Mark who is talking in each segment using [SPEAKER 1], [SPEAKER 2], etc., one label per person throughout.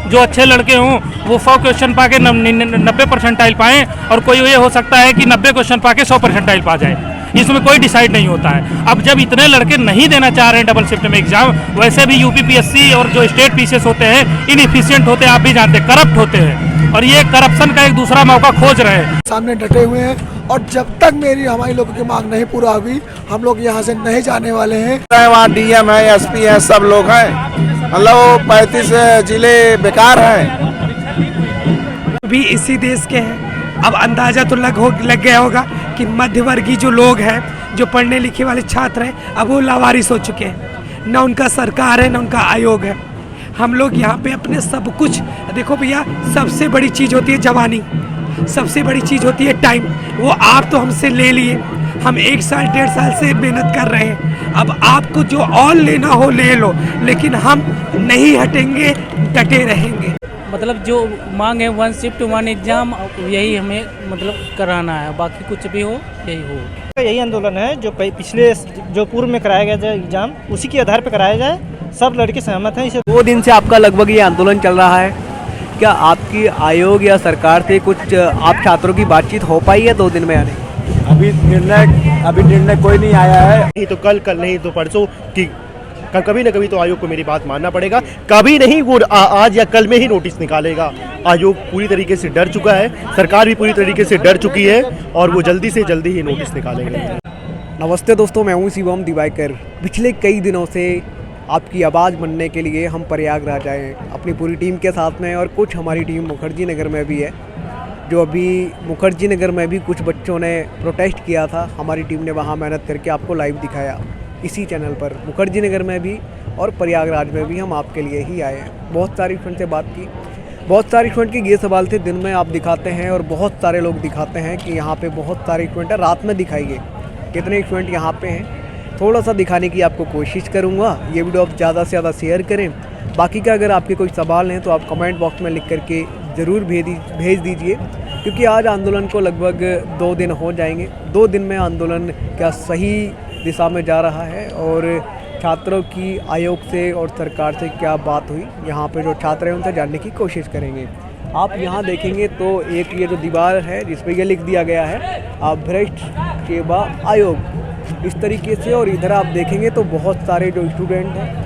[SPEAKER 1] जो अच्छे लड़के हों वो 100 क्वेश्चन पाके 90% पाएँ, और कोई ये हो सकता है कि 90 क्वेश्चन पाके 100% पा जाए। इसमें कोई डिसाइड नहीं होता है। अब जब इतने लड़के नहीं देना चाह रहे हैं डबल शिफ्ट में एग्जाम, वैसे भी यूपीपीएससी और जो स्टेट पीसीएस होते हैं इनएफिशिएंट होते हैं, आप भी जानते हैं, करप्ट होते हैं, और ये करप्शन का एक दूसरा मौका खोज रहे हैं।
[SPEAKER 2] सामने डटे हुए हैं, और जब तक हमारी लोगों की मांग नहीं पूरा होगी हम लोग यहाँ से नहीं जाने वाले हैं।
[SPEAKER 3] वहाँ डीएम है, एसपी है, सब लोग हैं, मतलब 35 जिले बेकार हैं।
[SPEAKER 4] भी इसी देश के हैं। अब अंदाजा तो लग गया होगा कि मध्यवर्गीय जो लोग हैं, जो पढ़ने लिखे वाले छात्र हैं, अब वो लावारिस हो चुके हैं। ना उनका सरकार है, ना उनका आयोग है। हम लोग यहाँ पे अपने सब कुछ, देखो भैया, सबसे बड़ी चीज़ होती है जवानी, सबसे बड़ी चीज़ होती है टाइम। वो आप तो हमसे ले लिए, हम 1 साल 1.5 साल से मेहनत कर रहे हैं। अब आपको जो और लेना हो ले लो, लेकिन हम नहीं हटेंगे, डटे रहेंगे।
[SPEAKER 5] मतलब जो मांग है 1 शिफ्ट 1 एग्ज़ाम, यही हमें मतलब कराना है, बाकी कुछ भी हो यही हो।
[SPEAKER 6] यही आंदोलन है जो पिछले जो पूर्व में कराया गया एग्जाम, उसी के आधार पर कराया जाए। सब लड़के सहमत हैं इसे।
[SPEAKER 7] 2 दिन से आपका लगभग ये आंदोलन चल रहा है, क्या आपकी आयोग या सरकार से कुछ आप छात्रों की बातचीत हो पाई है 2 दिन में आने?
[SPEAKER 3] अभी निर्णय कोई नहीं आया है।
[SPEAKER 8] नहीं तो कल नहीं तो परसों की कभी न कभी तो आयोग को मेरी बात मानना पड़ेगा। कभी नहीं, वो आज या कल में ही नोटिस निकालेगा। आयोग पूरी तरीके से डर चुका है, सरकार भी पूरी तरीके से डर चुकी है, और वो जल्दी से जल्दी ही नोटिस निकालेंगे।
[SPEAKER 7] नमस्ते दोस्तों, मैं हूँ शिवम दिवाकर। पिछले कई दिनों से आपकी आवाज़ बनने के लिए हम प्रयागराज आए हैं अपनी पूरी टीम के साथ में, और कुछ हमारी टीम मुखर्जी नगर में भी है। जो अभी मुखर्जी नगर में भी कुछ बच्चों ने प्रोटेस्ट किया था, हमारी टीम ने वहाँ मेहनत करके आपको लाइव दिखाया इसी चैनल पर। मुखर्जी नगर में भी और प्रयागराज में भी हम आपके लिए ही आए हैं। बहुत सारी स्टूडेंट से बात की, बहुत सारी स्टूडेंट के ये सवाल थे, दिन में आप दिखाते हैं और बहुत सारे लोग दिखाते हैं कि यहाँ पे बहुत सारे स्टूडेंट हैं, रात में दिखाइए कितने स्टूडेंट यहाँ पे हैं। थोड़ा सा दिखाने की आपको कोशिश करूँगा। ये वीडियो आप ज़्यादा से ज़्यादा शेयर करें। बाकी का अगर आपके कोई सवाल हैं तो आप कमेंट बॉक्स में लिख करके ज़रूर भेज दीजिए, क्योंकि आज आंदोलन को लगभग 2 दिन हो जाएंगे। 2 दिन में आंदोलन क्या सही दिशा में जा रहा है, और छात्रों की आयोग से और सरकार से क्या बात हुई, यहाँ पे जो छात्र हैं उनसे जानने की कोशिश करेंगे। आप यहाँ देखेंगे तो एक ये जो दीवार है जिस पर ये लिख दिया गया है भ्रष्ट सेवा आयोग, इस तरीके से। और इधर आप देखेंगे तो बहुत सारे जो स्टूडेंट हैं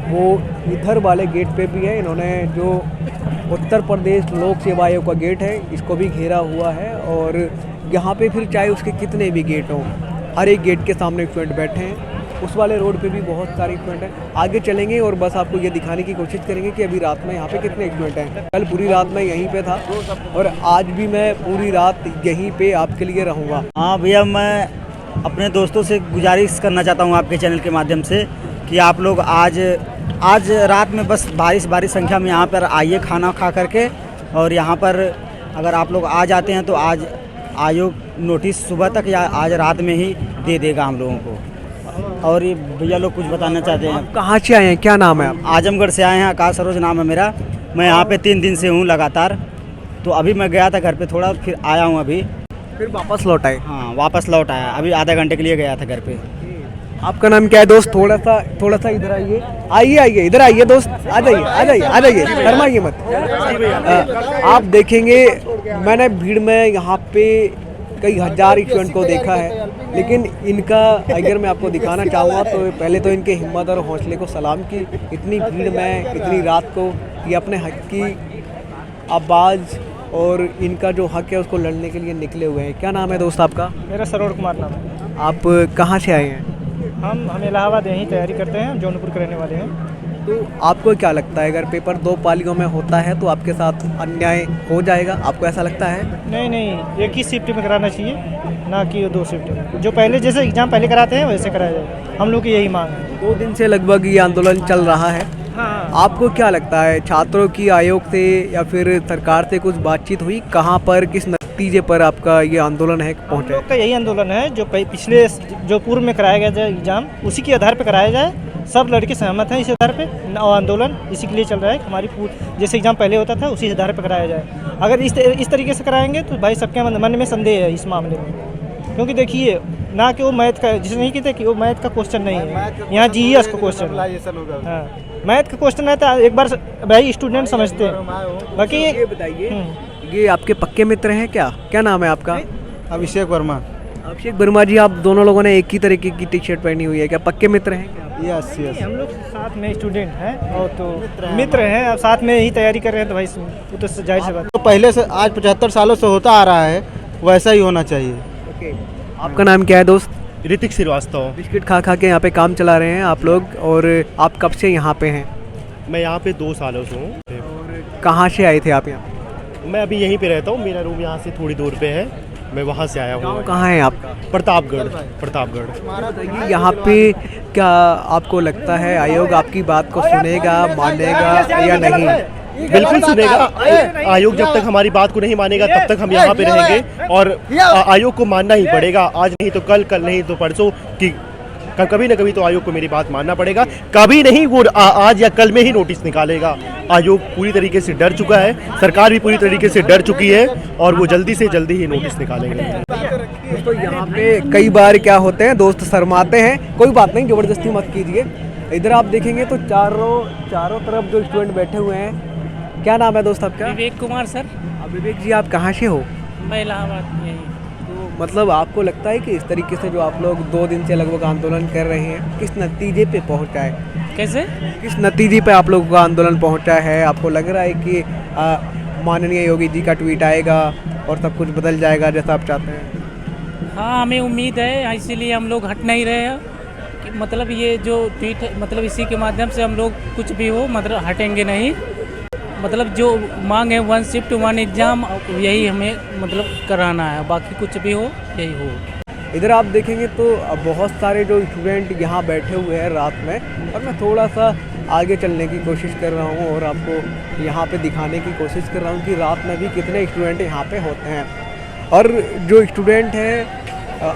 [SPEAKER 7] वो इधर वाले गेट पे भी है। इन्होंने जो उत्तर प्रदेश लोक सेवा आयोग का गेट है इसको भी घेरा हुआ है, और यहाँ पे फिर चाहे उसके कितने भी गेट हों, हर एक गेट के सामने स्टूडेंट बैठे हैं। उस वाले रोड पे भी बहुत सारे स्टूडेंट हैं। आगे चलेंगे और बस आपको ये दिखाने की कोशिश करेंगे कि अभी रात में यहाँ पे कितने स्टूडेंट हैं। कल पूरी रात मैं यहीं पे था, और आज भी मैं पूरी रात यहीं पे आपके लिए रहूँगा।
[SPEAKER 9] हाँ भैया, मैं अपने दोस्तों से गुजारिश करना चाहता हूँ आपके चैनल के माध्यम से कि आप लोग आज रात में बस भारी संख्या में यहाँ पर आइए खाना खा करके, और यहाँ पर अगर आप लोग आ जाते हैं तो आज आयोग नोटिस सुबह तक या आज रात में ही दे देगा हम लोगों को। और ये भैया लोग कुछ बताना चाहते हैं।
[SPEAKER 7] आप कहाँ से आए हैं, क्या नाम है आप?
[SPEAKER 9] आजमगढ़ से आए हैं, आकाश सरोज नाम है मेरा। मैं यहाँ पे 3 दिन से हूँ लगातार। तो अभी मैं गया था घर पे थोड़ा, फिर आया हूँ अभी,
[SPEAKER 7] फिर वापस लौट आए?
[SPEAKER 9] हाँ, वापस लौट आया। अभी आधा घंटे के लिए गया था घर पे।
[SPEAKER 7] आपका नाम क्या है दोस्त? थोड़ा सा इधर आइए, इधर आइए दोस्त, आ जाइए, शर्माइए मत। आप देखेंगे मैंने भीड़ में यहाँ पे कई हज़ार स्टूडेंट को देखा है, लेकिन इनका अगर मैं आपको दिखाना चाहूँगा तो पहले तो इनके हिम्मत और हौसले को सलाम की। इतनी भीड़ में इतनी रात को ये अपने हक की आवाज़ और इनका जो हक है उसको लड़ने के लिए निकले हुए हैं। क्या नाम है दोस्त आपका?
[SPEAKER 6] मेरा सरोज कुमार नाम है।
[SPEAKER 7] आप कहाँ से आए हैं?
[SPEAKER 6] हम इलाहाबाद यहीं तैयारी करते हैं, जौनपुर के रहने वाले हैं।
[SPEAKER 7] तो आपको क्या लगता है अगर पेपर 2 पालियों में होता है तो आपके साथ अन्याय हो जाएगा, आपको ऐसा लगता है?
[SPEAKER 6] नहीं, एक ही शिफ्ट में कराना चाहिए, ना कि 2 शिफ्ट में। जो पहले जैसे एग्जाम पहले कराते हैं वैसे कराया जाए, हम लोग की यही मांग है।
[SPEAKER 7] 2 दिन से लगभग ये आंदोलन चल रहा है।
[SPEAKER 6] हाँ।
[SPEAKER 7] आपको क्या लगता है छात्रों की आयोग से या फिर सरकार से कुछ बातचीत हुई? कहाँ पर किस नतीजे पर आपका ये आंदोलन है पहुँचा?
[SPEAKER 6] हम लोग का यही आंदोलन है जो पिछले जो पूर्व में कराया गया एग्जाम, उसी के आधार पर कराया जाए। सब लड़के सहमत हैं इस आधार पे, आंदोलन इसी के लिए चल रहा है। हमारी जैसे एग्जाम पहले होता था उसी आधार पर कराया जाए। अगर इस तरीके से कराएंगे तो भाई सबके मन में संदेह है इस मामले में, क्योंकि देखिए ना कि वो मैथ का, जिसे नहीं कहते कि वो मैथ का क्वेश्चन नहीं है, यहाँ जीएस का क्वेश्चन है। हाँ, मैथ का क्वेश्चन है तो एक बार भाई स्टूडेंट समझते हैं। बाकी
[SPEAKER 7] ये बताइए, ये आपके पक्के मित्र हैं क्या? क्या नाम है आपका?
[SPEAKER 9] अभिषेक वर्मा।
[SPEAKER 7] अभिषेक वर्मा जी, आप दोनों लोगों ने एक ही तरीके की टी शर्ट पहनी हुई है, क्या पक्के मित्र हैं क्या?
[SPEAKER 9] यस यस,
[SPEAKER 6] हम लोग साथ में स्टूडेंट हैं और तो मित्र हैं, अब साथ में ही तैयारी कर रहे हैं, तो भाई वो तो जाहिर सी बात।
[SPEAKER 9] तो पहले से आज 75 सालों से होता आ रहा है, वैसा ही होना चाहिए।
[SPEAKER 7] ओके, आपका नाम क्या है दोस्त?
[SPEAKER 8] ऋतिक श्रीवास्तव।
[SPEAKER 7] बिस्किट खा खा के यहाँ पे काम चला रहे हैं आप लोग, और आप कब से यहाँ पे हैं?
[SPEAKER 8] मैं यहाँ पे 2 सालों से हूँ।
[SPEAKER 7] कहाँ से आए थे आप यहाँ?
[SPEAKER 8] मैं अभी यहीं पे रहता हूँ, मेरा रूम यहाँ से थोड़ी दूर पे है, मैं वहाँ से आया हूँ।
[SPEAKER 7] कहाँ है आपका?
[SPEAKER 8] प्रतापगढ़। प्रतापगढ़।
[SPEAKER 7] बताइए, यहाँ पे क्या आपको लगता है आयोग आपकी बात को सुनेगा, मानेगा या नहीं?
[SPEAKER 8] बिल्कुल सुनेगा। आयोग जब तक हमारी बात को नहीं मानेगा तब तक हम यहाँ पे रहेंगे, और आयोग को मानना ही पड़ेगा। आज नहीं तो कल, कल नहीं तो परसों, कि कभी ना कभी तो आयोग को मेरी बात मानना पड़ेगा। कभी नहीं, वो आज या कल में ही नोटिस निकालेगा। आयोग पूरी तरीके से डर चुका है, सरकार भी पूरी तरीके से डर चुकी है, और वो जल्दी से जल्दी ही नोटिस निकालेंगे।
[SPEAKER 7] तो यहाँ पे कई बार क्या होते हैं, दोस्त शर्माते हैं, कोई बात नहीं, ज़बरदस्ती मत कीजिए। इधर आप देखेंगे तो चारों तरफ जो स्टूडेंट बैठे हुए हैं। क्या नाम है दोस्त आपका?
[SPEAKER 5] विवेक कुमार सर।
[SPEAKER 7] विवेक जी, आप कहाँ से हो?
[SPEAKER 5] मैं इलाहाबाद यही।
[SPEAKER 7] तो मतलब आपको लगता है कि इस तरीके से जो आप लोग 2 दिन से लगभग आंदोलन कर रहे हैं, किस नतीजे पे पहुंचा है?
[SPEAKER 5] कैसे?
[SPEAKER 7] किस नतीजे पे आप लोगों का आंदोलन पहुंचा है? आपको लग रहा है कि माननीय योगी जी का ट्वीट आएगा और सब कुछ बदल जाएगा जैसा आप चाहते हैं?
[SPEAKER 5] हाँ, हमें उम्मीद है, इसीलिए हम लोग हट नहीं रहे हैं कि मतलब ये जो ट्वीट, मतलब इसी के माध्यम से हम लोग कुछ भी हो मतलब हटेंगे नहीं। मतलब जो मांग है 1 शिफ्ट 1 एग्ज़ाम, यही हमें मतलब कराना है, बाकी कुछ भी हो यही हो।
[SPEAKER 7] इधर आप देखेंगे तो बहुत सारे जो स्टूडेंट यहाँ बैठे हुए हैं रात में, और मैं थोड़ा सा आगे चलने की कोशिश कर रहा हूँ और आपको यहाँ पे दिखाने की कोशिश कर रहा हूँ कि रात में भी कितने स्टूडेंट यहाँ पे होते हैं। और जो स्टूडेंट हैं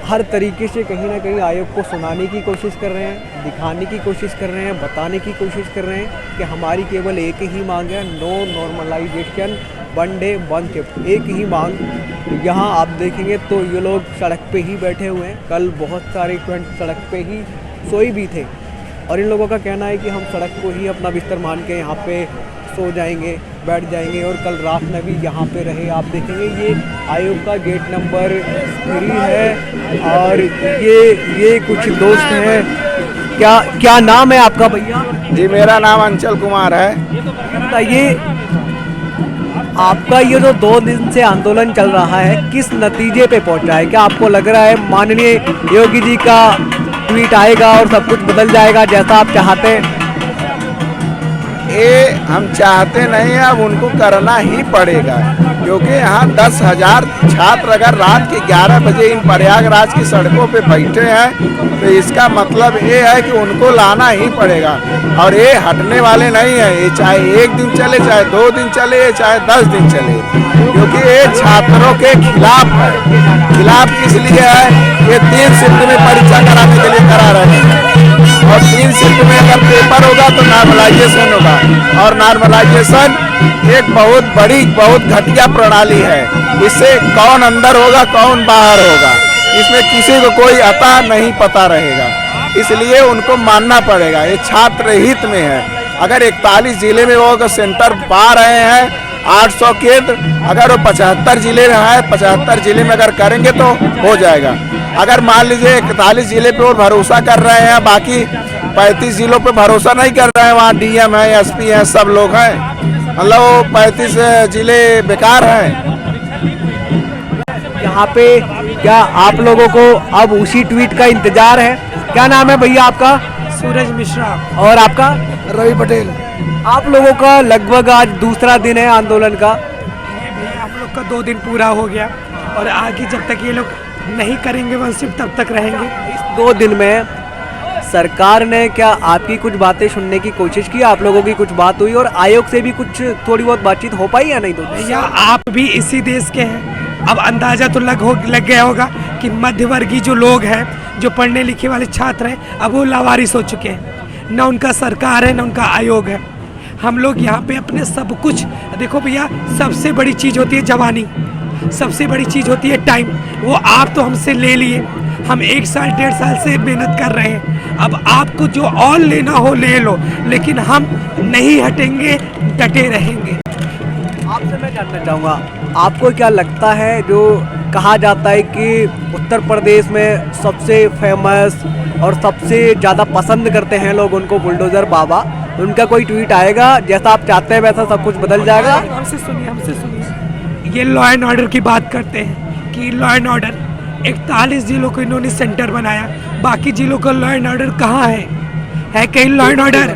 [SPEAKER 7] हर तरीके से कहीं ना कहीं आयोग को सुनाने की कोशिश कर रहे हैं, दिखाने की कोशिश कर रहे हैं, बताने की कोशिश कर रहे हैं कि हमारी केवल एक ही मांग है, नो नॉर्मलाइजेशन, 1 डे 1 शिफ्ट, एक ही मांग। यहाँ आप देखेंगे तो ये लोग सड़क पे ही बैठे हुए हैं। कल बहुत सारे स्टूडेंट सड़क पे ही सोए भी थे, और इन लोगों का कहना है कि हम सड़क को ही अपना बिस्तर मान के यहाँ पे सो जाएंगे, बैठ जाएंगे, और कल रात में भी यहाँ पे रहे। आप देखेंगे ये आयोग का गेट नंबर 3 है, और ये कुछ दोस्त हैं। क्या नाम है आपका भैया?
[SPEAKER 3] जी, मेरा नाम अंचल कुमार है।
[SPEAKER 7] बताइए, आपका ये जो 2 दिन से आंदोलन चल रहा है, किस नतीजे पे पहुंचा है? क्या आपको लग रहा है माननीय योगी जी का ट्वीट आएगा और सब कुछ बदल जाएगा जैसा आप चाहते हैं?
[SPEAKER 3] ये हम चाहते नहीं हैं, अब उनको करना ही पड़ेगा, क्योंकि यहाँ 10,000 छात्र अगर रात के 11 बजे इन प्रयागराज की सड़कों पे बैठे हैं, तो इसका मतलब ये है कि उनको लाना ही पड़ेगा, और ये हटने वाले नहीं हैं। ये चाहे 1 दिन चले, चाहे 2 दिन चले, चाहे 10 दिन चले, क्योंकि ये छात्रों के खिलाफ है। खिलाफ इसलिए है, ये 3 शिफ्ट में परीक्षा कराने के लिए करा रहे हैं, और 3 शिफ्ट में अगर पेपर होगा तो नॉर्मलाइजेशन होगा, और नॉर्मलाइजेशन एक बहुत घटिया प्रणाली है। इससे कौन अंदर होगा कौन बाहर होगा, इसमें किसी को कोई अता नहीं पता रहेगा, इसलिए उनको मानना पड़ेगा। ये छात्र हित में है। अगर 41 जिले में वो सेंटर पा रहे हैं, 800 केंद्र, अगर वो 75 जिले में है, 75 जिले में अगर करेंगे तो हो जाएगा। अगर मान लीजिए 41 जिले पे वो भरोसा कर रहे हैं, बाकी 35 जिलों पे भरोसा नहीं कर रहे हैं, वहाँ डीएम है, एसपी है, सब लोग हैं, मतलब वो 35 जिले बेकार हैं।
[SPEAKER 7] यहाँ पे क्या आप लोगों को अब उसी ट्वीट का इंतजार है? क्या नाम है भैया आपका?
[SPEAKER 4] सूरज मिश्रा।
[SPEAKER 7] और आपका?
[SPEAKER 2] रवि पटेल।
[SPEAKER 7] आप लोगों का लगभग आज दूसरा दिन है आंदोलन का।
[SPEAKER 4] हम लोग का 2 दिन पूरा हो गया, और आगे जब तक ये लोग नहीं करेंगे 1 शिफ्ट तब तक रहेंगे।
[SPEAKER 7] इस 2 दिन में सरकार ने क्या आपकी कुछ बातें सुनने की कोशिश की? आप लोगों की कुछ बात हुई, और आयोग से भी कुछ थोड़ी बहुत बातचीत हो पाई या नहीं? तो
[SPEAKER 4] भैया, आप भी इसी देश के हैं, अब अंदाज़ा तो लग गया होगा कि मध्यवर्गीय जो लोग हैं, जो पढ़ने लिखे वाले छात्र हैं, अब वो लावारिस हो चुके हैं। न उनका सरकार है, न उनका आयोग है। हम लोग यहाँ पे अपने सब कुछ, देखो भैया, सबसे बड़ी चीज़ होती है जवानी, सबसे बड़ी चीज़ होती है टाइम। वो आप तो हमसे ले लिए, हम 1 साल 1.5 साल से मेहनत कर रहे हैं। अब आपको जो और लेना हो ले लो, लेकिन हम नहीं हटेंगे, डटे रहेंगे।
[SPEAKER 7] आपसे मैं जानना चाहूँगा, आपको क्या लगता है, जो कहा जाता है कि उत्तर प्रदेश में सबसे फेमस और सबसे ज़्यादा पसंद करते हैं लोग उनको बुलडोज़र बाबा, उनका कोई ट्वीट आएगा जैसा आप चाहते हैं वैसा सब कुछ बदल जाएगा?
[SPEAKER 4] हमसे सुनिए। ये लॉ एंड ऑर्डर की बात करते हैं कि लॉ एंड ऑर्डर 41 जिलों को इन्होंने सेंटर बनाया, बाकी जिलों का लॉ एंड ऑर्डर कहाँ है कहीं लॉ एंड ऑर्डर?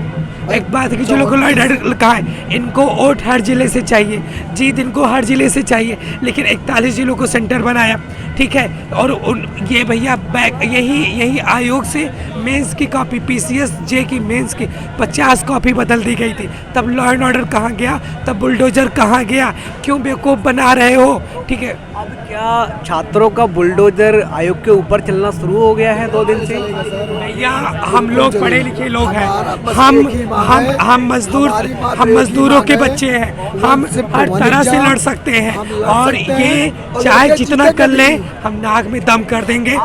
[SPEAKER 4] एक बात की जिलों को लॉ एंड ऑर्डर कहाँ है? इनको वोट हर जिले से चाहिए, जीत इनको हर जिले से चाहिए, लेकिन 41 जिलों को सेंटर बनाया, ठीक है। और ये भैया यही आयोग से मेंस की कॉपी, PCS जे की मेंस की 50 कॉपी बदल दी गई थी। तब लॉ एंड ऑर्डर कहाँ गया? तब बुलडोजर कहाँ गया? क्यों बेवकूफ़ बना रहे हो? ठीक है,
[SPEAKER 7] अब क्या छात्रों का बुलडोजर आयोग के ऊपर चलना शुरू हो गया है 2 दिन से?
[SPEAKER 4] भैया हम लोग पढ़े लिखे लोग हैं, हम मजदूरों के बच्चे हैं, हम हर तरह से लड़ सकते हैं, और ये चाहे जितना कर ले हम नाक में दम कर देंगे।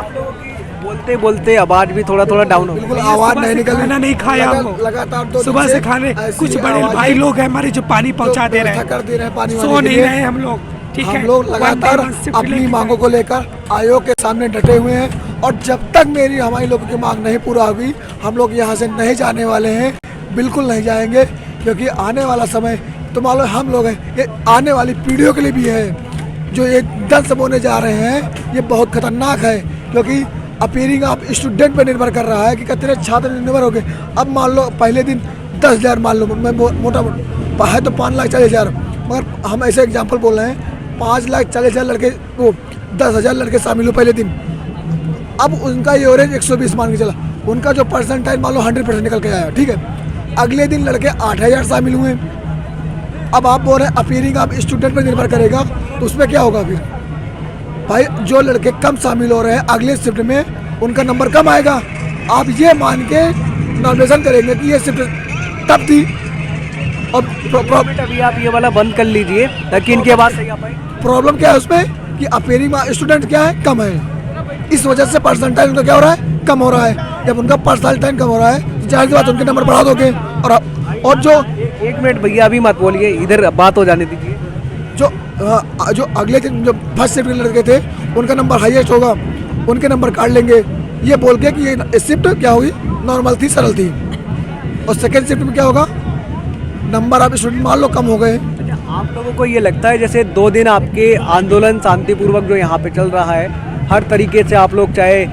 [SPEAKER 7] बोलते बोलते आवाज भी थोड़ा डाउन हो,
[SPEAKER 2] बिल्कुल आवाज नहीं निकल,
[SPEAKER 4] खाना नहीं खाया हमको,
[SPEAKER 2] लगातार
[SPEAKER 4] सुबह से खाने। कुछ बड़े भाई लोग हैं हमारे जो पानी पहुंचा दे रहे हैं, सो नहीं रहे हम लोग, ठीक है।
[SPEAKER 2] हम लोग लगातार अपनी मांगों को लेकर आयोग के सामने डटे हुए हैं, और जब तक हमारी लोगों की मांग नहीं पूरा होगी, हम लोग यहाँ से नहीं जाने वाले हैं, बिल्कुल नहीं जाएंगे। क्योंकि आने वाला समय तो मान लो हम लोग हैं, ये आने वाली पीढ़ियों के लिए भी है। जो ये दंश बोने जा रहे हैं ये बहुत खतरनाक है, क्योंकि अपीयरिंग आप स्टूडेंट पर निर्भर कर रहा है कि कितने छात्र निर्भर हो गए। अब मान लो पहले दिन 10,000, मान लो मैं मोटा है तो 5,40,000, मगर हम ऐसे एग्जाम्पल बोल रहे हैं, 5,40,000 लड़के, वो 10,000 लड़के शामिल हो पहले दिन। अब उनका एवरेज 120 मान के चला, उनका जो परसेंटाइल मान लो 100% निकल के आया, ठीक है। अगले दिन लड़के 8,000 शामिल हुए। अब आप बोल रहे हैं अपीयरिंग आप स्टूडेंट पर निर्भर करेगा, तो उसमें क्या होगा फिर? भाई जो लड़के कम शामिल हो रहे हैं अगले शिफ्ट में उनका नंबर कम आएगा। आप ये मान के नॉर्मेशन करेंगे कि ये शिफ्ट तब थी, और
[SPEAKER 7] अभी आप ये वाला बंद कर लीजिए ताकि इनके बाद सही आ पाए।
[SPEAKER 2] प्रॉब्लम क्या है उसमें कि अपीयरिंग स्टूडेंट क्या है, कम है, इस वजह से परसेंटाइल उनका क्या हो रहा है, कम हो रहा है। जब उनका परसेंटाइल कम हो रहा है तो जाहिर सी बात उनके नंबर बढ़ा दोगे। और जो
[SPEAKER 7] 1 मिनट भैया अभी मत बोलिए, इधर बात हो जाने दीजिए।
[SPEAKER 2] जो अगले दिन जो फर्स्ट शिफ्ट के लड़के थे उनका नंबर हाईएस्ट होगा, उनके नंबर काट लेंगे, ये बोल के कि ये शिफ्ट क्या हुई, नॉर्मल थी, सरल थी। और सेकेंड शिफ्ट में क्या होगा, नंबर आप स्टूडेंट मान लो कम हो गए।
[SPEAKER 7] आप लोगों को ये लगता है जैसे 2 दिन आपके आंदोलन शांतिपूर्वक जो यहाँ पे चल रहा है, हर तरीके से आप लोग चाहे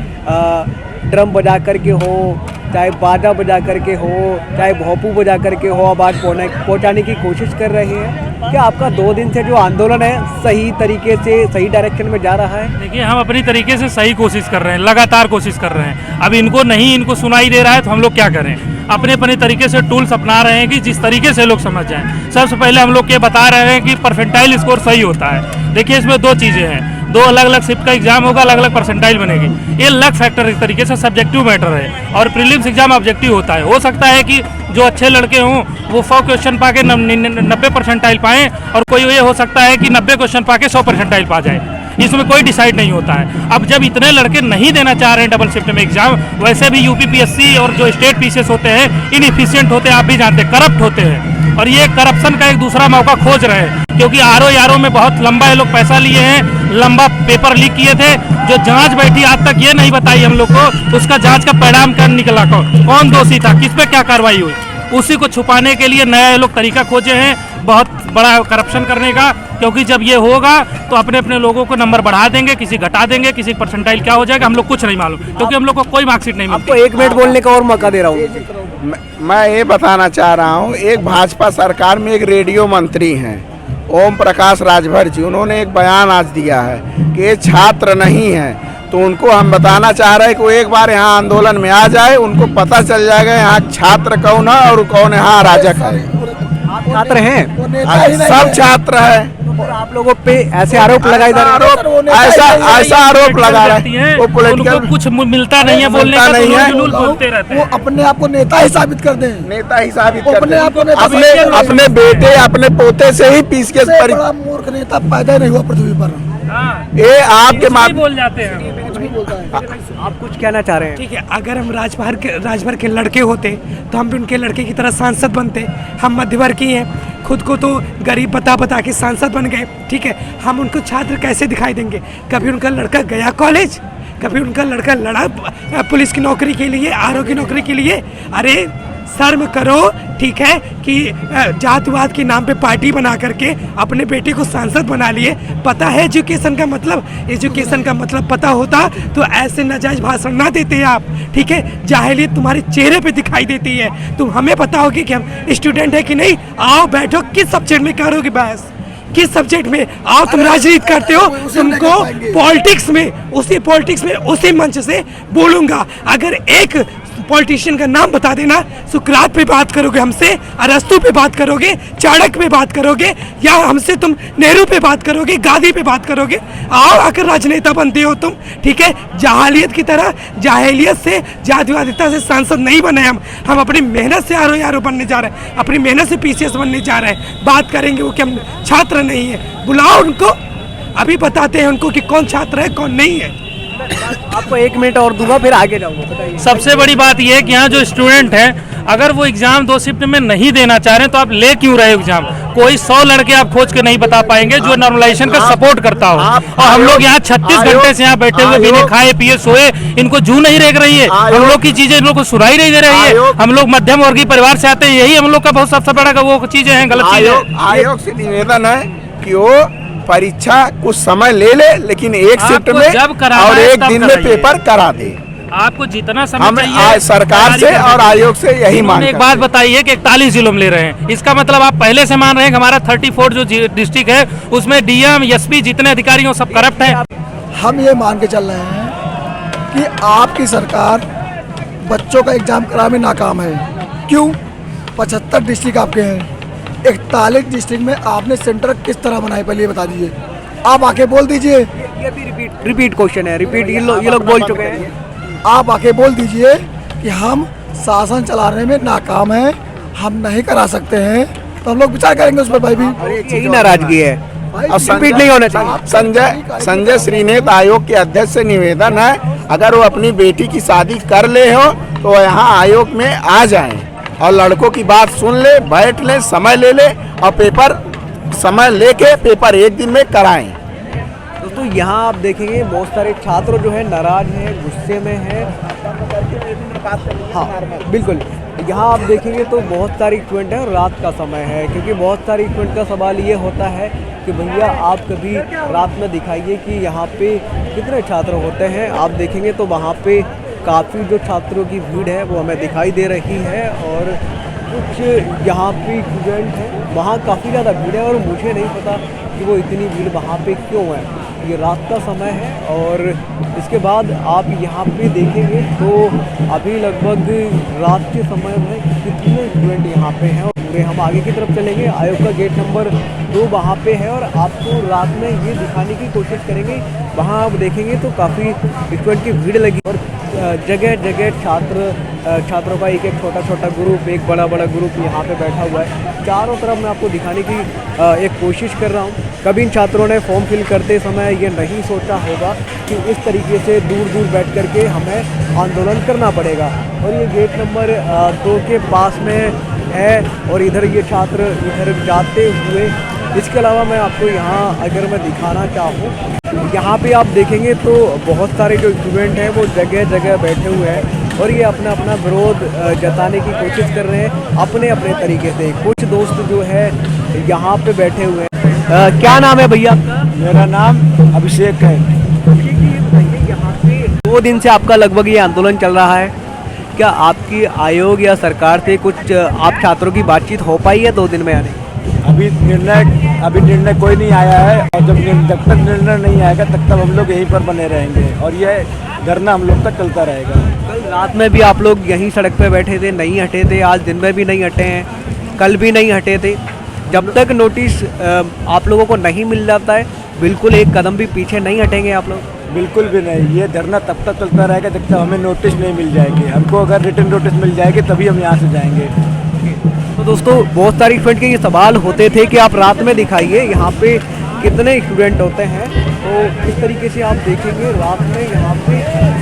[SPEAKER 7] ड्रम बजा करके हो, चाहे बाजा बजा करके हो, चाहे भोपू बजा करके हो, आवाज़ पहुँचाने की कोशिश कर रहे हैं, क्या आपका 2 दिन से जो आंदोलन है सही तरीके से सही डायरेक्शन में जा रहा है?
[SPEAKER 1] देखिए हम अपनी तरीके से सही कोशिश कर रहे हैं, लगातार कोशिश कर रहे हैं। अब इनको सुनाई दे रहा है तो हम लोग क्या करें? अपने तरीके से टूल्स अपना रहे हैं कि जिस तरीके से लोग समझ जाएं। सबसे पहले हम लोग ये बता रहे हैं कि परसेंटाइल स्कोर सही होता है। देखिए इसमें 2 चीज़ें हैं, 2 अलग अलग शिफ्ट का एग्जाम होगा, अलग अलग परसेंटाइल बनेगी। ये लक फैक्टर एक तरीके से सब्जेक्टिव मैटर है, और प्रीलिम्स एग्जाम ऑब्जेक्टिव होता है। हो सकता है कि जो अच्छे लड़के हों वो 100 क्वेश्चन पा के 90 परसेंटाइल पाएँ, और कोई ये हो सकता है कि 90 क्वेश्चन पा के 100 परसेंटाइल पा जाए। इसमें कोई डिसाइड नहीं होता है। अब जब इतने लड़के नहीं देना चाह रहे हैं डबल शिफ्ट में एग्जाम, वैसे भी UPPSC और जो स्टेट PCS होते हैं इनएफिशिएंट होते हैं, आप भी जानते हैं, करप्ट होते हैं, और ये करप्शन का एक दूसरा मौका खोज रहे हैं। क्योंकि RO में बहुत लंबा ये लोग पैसा लिए हैं, लंबा पेपर लीक किए थे, जो जांच बैठी आज तक ये नहीं बताई हम लोग को उसका जांच का परिणाम क्या निकला, कौन दोषी था, किस पे क्या कार्रवाई हुई। उसी को छुपाने के लिए नया ये लोग तरीका खोजे हैं बहुत बड़ा करप्शन करने का। क्योंकि जब ये होगा तो अपने लोगों को नंबर बढ़ा देंगे, किसी घटा देंगे, किसी परसेंटाइल क्या हो जाएगा हम लोग कुछ नहीं मालूम, क्योंकि हम लोग को कोई मार्कशीट नहीं मिलती।
[SPEAKER 7] आपको 1 मिनट बोलने का और मौका दे रहा हूँ।
[SPEAKER 3] मैं ये बताना चाह रहा हूँ, एक भाजपा सरकार में एक रेडियो मंत्री हैं ओम प्रकाश राजभर जी, उन्होंने एक बयान आज दिया है कि ये छात्र नहीं है। तो उनको हम बताना चाह रहे हैं कि वो एक बार यहाँ आंदोलन में आ जाए, उनको पता चल जाएगा यहाँ छात्र कौन है और कौन यहाँ अराजक है।
[SPEAKER 7] आप छात्र हैं?
[SPEAKER 3] सब छात्र है।
[SPEAKER 7] आप लोगों पे ऐसे आरोप लगाए जा रहे हैं,
[SPEAKER 3] ऐसा आरोप लगा रहे हैं, वो पॉलिटिकल
[SPEAKER 1] कुछ मिलता नहीं है, बोलने का नहीं है, बोलते रहते हैं।
[SPEAKER 2] वो अपने आप को नेता ही साबित कर दें,
[SPEAKER 3] नेता ही साबित कर
[SPEAKER 2] अपने आप को नेता
[SPEAKER 3] अपने बेटे अपने पोते से ही PCS
[SPEAKER 2] बड़ा मूर्ख नेता पैदा नहीं हुआ पृथ्वी पर।
[SPEAKER 1] हाँ,
[SPEAKER 3] ये आपके
[SPEAKER 1] बोल जाते हैं।
[SPEAKER 2] बोलता है।
[SPEAKER 7] आप कुछ कहना चाह रहे हैं?
[SPEAKER 4] ठीक है, अगर हम राजभर के लड़के होते तो हम भी उनके लड़के की तरह सांसद बनते। हम मध्यवर्गीय हैं, खुद को तो गरीब बता के सांसद बन गए। ठीक है, हम उनको छात्र कैसे दिखाई देंगे? कभी उनका लड़का गया कॉलेज, कभी उनका लड़का लड़ा पुलिस की नौकरी के लिए, आरओ की नौकरी के लिए। अरे शर्म करो, ठीक है, कि जातवाद के नाम पे पार्टी बना करके अपने बेटे को सांसद बना लिए। पता है एजुकेशन का मतलब? एजुकेशन का मतलब पता होता तो ऐसे नाजायज भाषण ना देते आप। ठीक है, जाहिलियत तुम्हारे चेहरे पे दिखाई देती है। तुम हमें बताओगे कि हम स्टूडेंट है कि नहीं? आओ बैठो, किस सब्जेक्ट में करोगे बहस? किस सब्जेक्ट में? आओ, तुम राजनीति करते हो, तुमको पॉलिटिक्स में उसी मंच से बोलूंगा। अगर एक पॉलिटिशियन का नाम बता देना, सुकरात पे बात करोगे हमसे, अरस्तु पे बात करोगे, चाणक्य पे बात करोगे, या हमसे तुम नेहरू पे बात करोगे, गांधी पे बात करोगे। आओ, आकर राजनेता बनते हो तुम। ठीक है, जाहिलियत की तरह, जाहिलियत से, जातिवादिता से सांसद नहीं बने हम अपनी मेहनत से आरओ बनने जा रहे हैं, अपनी मेहनत से पीसीएस बनने जा रहे हैं। बात करेंगे वो कि हम छात्र नहीं है, बुलाओ उनको, अभी बताते हैं उनको कि कौन छात्र है कौन नहीं है।
[SPEAKER 7] आपको 1 मिनट और दूंगा, फिर आगे जाऊंगा, बताइए।
[SPEAKER 1] सबसे बड़ी बात यह है कि यहाँ जो स्टूडेंट हैं, अगर वो एग्जाम 2 शिफ्ट में नहीं देना चाह रहे हैं तो आप ले क्यों रहे हो एग्जाम? कोई 100 लड़के आप खोज के नहीं बता पाएंगे जो नॉर्मलाइजेशन का सपोर्ट करता हो। और हम लोग यहाँ 36 घंटे से यहाँ बैठे हुए, बिना खाए पिए सोए, इनको जू नहीं रेग रही है, हम लोग की चीजें इन लोग को सुनाई नहीं दे रही है। हम लोग मध्यम वर्गीय परिवार से आते हैं, यही हम लोग का बहुत सबसे बड़ा वो चीजें हैं, गलत चीजें।
[SPEAKER 3] आयोग से निवेदन है कि वो परीक्षा कुछ समय ले ले, लेकिन एक शिफ्ट में
[SPEAKER 1] जब
[SPEAKER 3] और एक दिन में पेपर करा दे।
[SPEAKER 1] आपको जितना समय
[SPEAKER 3] हम
[SPEAKER 1] चाहिए
[SPEAKER 3] सरकार से और आयोग से यही मांग
[SPEAKER 1] एक बात बताइए कि 41 जिलों में ले रहे हैं, इसका मतलब आप पहले से मान रहे हैं कि हमारा 34 जो डिस्ट्रिक्ट है उसमें डीएम एसपी जितने अधिकारी हैं सब करप्ट हैं।
[SPEAKER 2] हम ये मान के चल रहे हैं कि आपकी सरकार बच्चों का एग्जाम कराने में नाकाम है। क्यों? 75 डिस्ट्रिक्ट आपके हैं, 41 डिस्ट्रिक्ट में आपने सेंटर किस तरह बनाए, पहले बता दीजिए। आप आके बोल दीजिए।
[SPEAKER 7] ये भी रिपीट क्वेश्चन है, रिपीट ये लोग बोल चुके हैं।
[SPEAKER 2] आप आके बोल दीजिए कि हम शासन चलाने में नाकाम हैं, हम नहीं करा सकते हैं, तो हम लोग विचार करेंगे उस पर भाई भी।
[SPEAKER 7] यही नाराजगी है, अब रिपीट नहीं होना चाहिए।
[SPEAKER 3] संजय श्रीनेत आयोग के अध्यक्ष से निवेदन है, अगर वो अपनी बेटी की शादी कर ले हो तो यहाँ आयोग में आ जाएं और लड़कों की बात सुन ले, बैठ ले, समय ले ले और पेपर समय लेके पेपर एक दिन में कराएं।
[SPEAKER 7] दोस्तों यहाँ आप देखेंगे बहुत सारे छात्र जो है नाराज हैं, गुस्से में हैं। हाँ बिल्कुल, यहाँ आप देखेंगे तो बहुत सारी स्टूडेंट हैं और रात का समय है, क्योंकि बहुत सारी स्टूडेंट का सवाल ये होता है कि भैया आप कभी रात में दिखाइए कि यहाँ पे कितने छात्र होते हैं। आप देखेंगे तो वहाँ पे काफ़ी जो छात्रों की भीड़ है वो हमें दिखाई दे रही है, और कुछ यहाँ पे स्टूडेंट हैं वहाँ काफ़ी ज़्यादा भीड़ है, और मुझे नहीं पता कि वो इतनी भीड़ वहाँ पे क्यों है। ये रात का समय है, और इसके बाद आप यहाँ पे देखेंगे तो अभी लगभग रात के समय में कितने स्टूडेंट यहाँ पे हैं। और पूरे हम आगे की तरफ चलेंगे, आयोग का गेट नंबर 2 वहाँ पे है, और आपको रात में ये दिखाने की कोशिश करेंगे। वहाँ आप देखेंगे तो काफ़ी स्टूडेंट की भीड़ लगी, और जगह जगह छात्रों का एक छोटा छोटा ग्रुप, एक बड़ा ग्रुप यहाँ पे बैठा हुआ है। चारों तरफ मैं आपको दिखाने की एक कोशिश कर रहा हूँ। कभी इन छात्रों ने फॉर्म फिल करते समय ये नहीं सोचा होगा कि इस तरीके से दूर दूर बैठ करके हमें आंदोलन करना पड़ेगा। और ये गेट नंबर 2 के पास में है, और इधर ये छात्र इधर जाते हुए। इसके अलावा मैं आपको यहाँ अगर मैं दिखाना चाहूँ, यहाँ पे आप देखेंगे तो बहुत सारे जो स्टूडेंट हैं वो जगह जगह बैठे हुए हैं, और ये अपना अपना विरोध जताने की कोशिश कर रहे हैं अपने अपने तरीके से। कुछ दोस्त जो है यहाँ पे बैठे हुए हैं। क्या नाम है भैया आपका?
[SPEAKER 3] मेरा नाम अभिषेक है।
[SPEAKER 7] यहाँ पे 2 दिन से आपका लगभग ये आंदोलन चल रहा है, क्या आपकी आयोग या सरकार से कुछ आप छात्रों की बातचीत हो पाई है 2 दिन में आने?
[SPEAKER 3] अभी निर्णय कोई नहीं आया है, और जब तक निर्णय नहीं आएगा तब तक हम लोग यहीं पर बने रहेंगे, और ये धरना हम लोग तक चलता रहेगा।
[SPEAKER 7] कल रात में भी आप लोग यहीं सड़क पे बैठे थे, नहीं हटे थे, आज दिन में भी नहीं हटे हैं, कल भी नहीं हटे थे। जब तक नोटिस आप लोगों को नहीं मिल जाता है, बिल्कुल एक कदम भी पीछे नहीं हटेंगे आप लोग?
[SPEAKER 3] बिल्कुल भी नहीं, ये धरना तब तक चलता रहेगा जब तक हमें नोटिस नहीं मिल जाएगी। हमको अगर रिटर्न नोटिस मिल जाएगी तभी हम यहाँ से जाएंगे।
[SPEAKER 7] तो दोस्तों बहुत सारी स्टूडेंट के ये सवाल होते थे कि आप रात में दिखाइए, यहाँ पे कितने स्टूडेंट होते हैं। तो इस तरीके से आप देखेंगे रात में यहाँ पे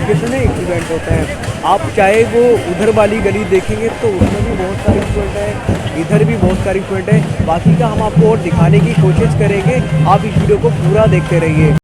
[SPEAKER 7] कितने स्टूडेंट होते हैं। आप चाहे वो उधर वाली गली देखेंगे तो उसमें भी बहुत सारे स्टूडेंट हैं, इधर भी बहुत सारे स्टूडेंट हैं। बाकी का हम आपको और दिखाने की कोशिश करेंगे, आप इस वीडियो को पूरा देखते रहिए।